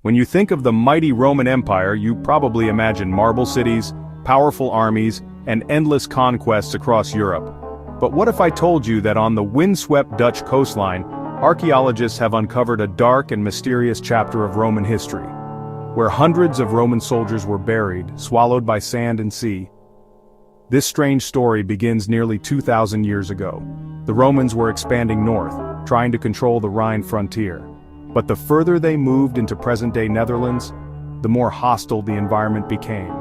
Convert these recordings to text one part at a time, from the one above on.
When you think of the mighty Roman Empire, you probably imagine marble cities, powerful armies, and endless conquests across Europe. But what if I told you that on the windswept Dutch coastline, archaeologists have uncovered a dark and mysterious chapter of Roman history, where hundreds of Roman soldiers were buried, swallowed by sand and sea? This strange story begins nearly 2,000 years ago. The Romans were expanding north, trying to control the Rhine frontier. But the further they moved into present-day Netherlands, the more hostile the environment became.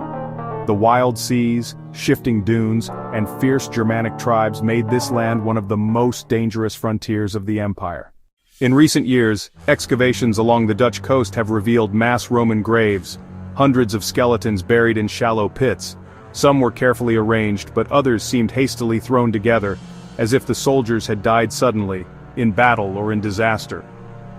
The wild seas, shifting dunes, and fierce Germanic tribes made this land one of the most dangerous frontiers of the empire. In recent years, excavations along the Dutch coast have revealed mass Roman graves, hundreds of skeletons buried in shallow pits. Some were carefully arranged, but others seemed hastily thrown together, as if the soldiers had died suddenly, in battle or in disaster.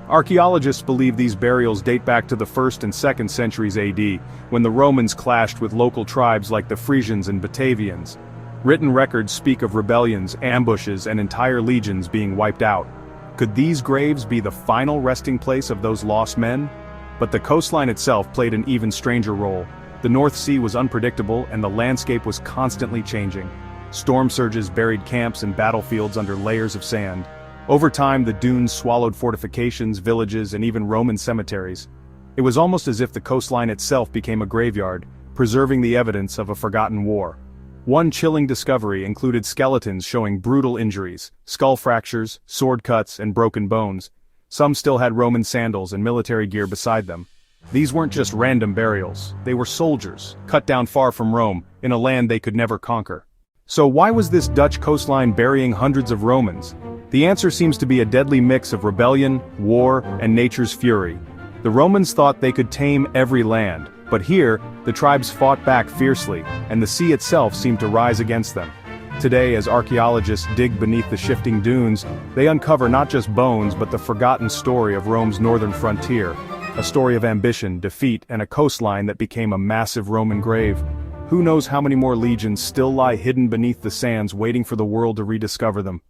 Archaeologists believe these burials date back to the 1st and 2nd centuries AD, when the Romans clashed with local tribes like the Frisians and Batavians. Written records speak of rebellions, ambushes, and entire legions being wiped out. Could these graves be the final resting place of those lost men? But the coastline itself played an even stranger role. The North Sea was unpredictable and the landscape was constantly changing. Storm surges buried camps and battlefields under layers of sand. Over time, the dunes swallowed fortifications, villages, and even Roman cemeteries. It was almost as if the coastline itself became a graveyard, preserving the evidence of a forgotten war. One chilling discovery included skeletons showing brutal injuries, skull fractures, sword cuts, and broken bones. Some still had Roman sandals and military gear beside them. These weren't just random burials, they were soldiers, cut down far from Rome, in a land they could never conquer. So why was this Dutch coastline burying hundreds of Romans? The answer seems to be a deadly mix of rebellion, war, and nature's fury. The Romans thought they could tame every land, but here, the tribes fought back fiercely, and the sea itself seemed to rise against them. Today, as archaeologists dig beneath the shifting dunes, they uncover not just bones but the forgotten story of Rome's northern frontier, a story of ambition, defeat, and a coastline that became a massive Roman grave. Who knows how many more legions still lie hidden beneath the sands waiting for the world to rediscover them?